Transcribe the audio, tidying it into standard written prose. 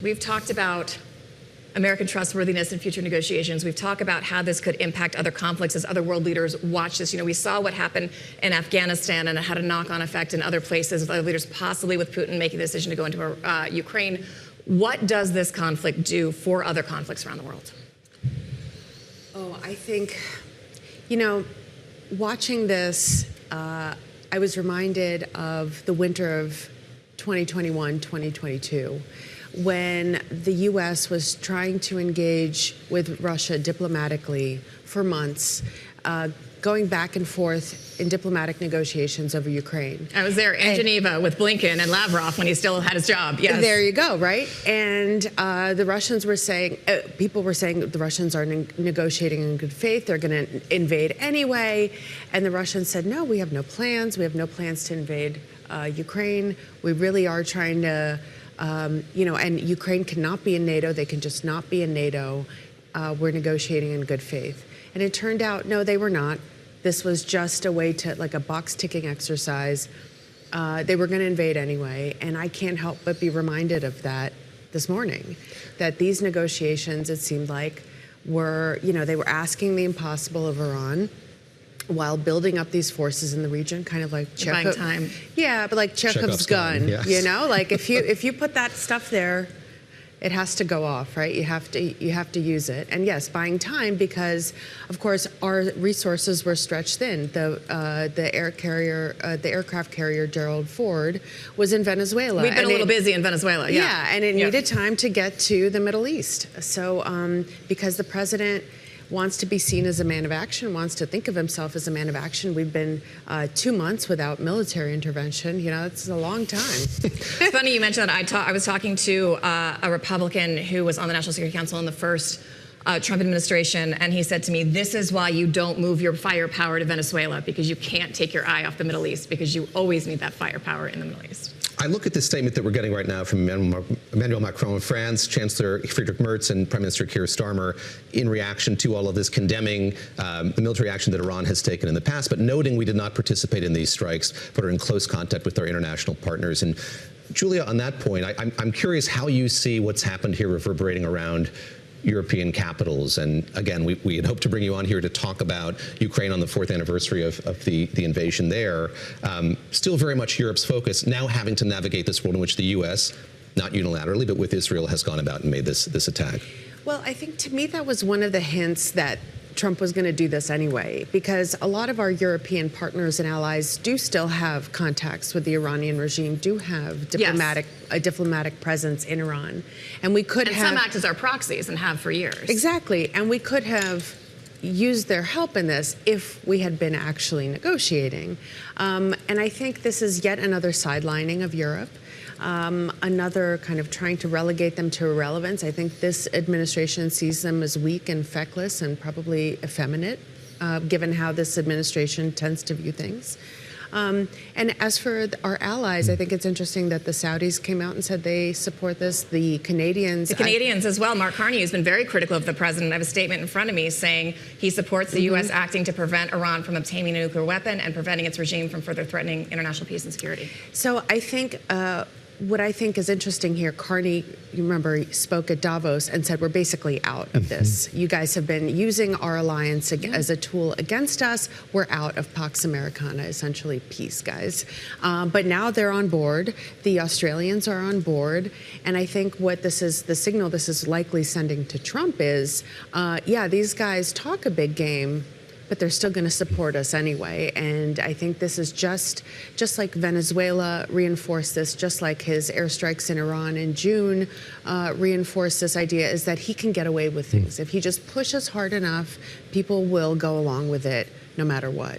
We've talked about American trustworthiness in future negotiations. We've talked about how this could impact other conflicts as other world leaders watch this. You know, we saw what happened in Afghanistan, and it had a knock-on effect in other places with other leaders, possibly with Putin making the decision to go into Ukraine. What does this conflict do for other conflicts around the world? Oh, I think, you know, watching this, I was reminded of the winter of 2021, 2022. When the U.S. was trying to engage with Russia diplomatically for months, going back and forth in diplomatic negotiations over Ukraine. I was there in Geneva with Blinken and Lavrov when he still had his job. Yes. There you go, right? And the Russians were saying, people were saying the Russians are negotiating in good faith. They're going to invade anyway. And the Russians said, no, we have no plans. We have no plans to invade Ukraine. We really are trying to... you know, and Ukraine cannot be in NATO. They can just not be in NATO. We're negotiating in good faith. And it turned out, no, they were not. This was just a way to, like a box-ticking exercise. They were going to invade anyway. And I can't help but be reminded of that this morning, that these negotiations, it seemed like, were, you know, they were asking the impossible of Iran, while building up these forces in the region, kind of like Chekhov. Time. Yeah, but like Chekhov's gun, yes. You know, like if you put that stuff there, it has to go off, right? You have to use it. And yes, buying time, because of course our resources were stretched thin. The aircraft carrier Gerald Ford was in Venezuela. We've been a little busy in Venezuela. Yeah, and it needed time to get to the Middle East. So because the president wants to be seen as a man of action, wants to think of himself as a man of action. We've been 2 months without military intervention. You know, it's a long time. It's funny you mentioned that. I was talking to a Republican who was on the National Security Council in the first Trump administration, and he said to me, this is why you don't move your firepower to Venezuela, because you can't take your eye off the Middle East, because you always need that firepower in the Middle East. I look at this statement that we're getting right now from Emmanuel Macron of France, Chancellor Friedrich Merz, and Prime Minister Keir Starmer in reaction to all of this, condemning the military action that Iran has taken in the past, but noting we did not participate in these strikes, but are in close contact with our international partners. And Julia, on that point, I'm curious how you see what's happened here reverberating around European capitals. And again, we had hoped to bring you on here to talk about Ukraine on the 4th anniversary of the invasion there. Still very much Europe's focus, now having to navigate this world in which the U.S., not unilaterally, but with Israel, has gone about and made this attack. Well, I think to me that was one of the hints that Trump was going to do this anyway, because a lot of our European partners and allies do still have contacts with the Iranian regime, do have a diplomatic presence in Iran. And we could have... some act as our proxies and have for years. Exactly. And we could have used their help in this if we had been actually negotiating. And I think this is yet another sidelining of Europe. Another kind of trying to relegate them to irrelevance. I think this administration sees them as weak and feckless and probably effeminate, given how this administration tends to view things. And as for our allies, I think it's interesting that the Saudis came out and said they support this. The Canadians... The Canadians as well. Mark Carney has been very critical of the president. I have a statement in front of me saying he supports the U.S. acting to prevent Iran from obtaining a nuclear weapon and preventing its regime from further threatening international peace and security. So I think... what I think is interesting here, Carney, you remember, he spoke at Davos and said, we're basically out of this. You guys have been using our alliance as a tool against us. We're out of Pax Americana, essentially peace, guys. But now they're on board. The Australians are on board. And I think what this is, the signal this is likely sending to Trump is, yeah, these guys talk a big game, but they're still going to support us anyway. And I think this is just like Venezuela reinforced this, just like his airstrikes in Iran in June reinforced this idea, is that he can get away with things. If he just pushes hard enough, people will go along with it no matter what.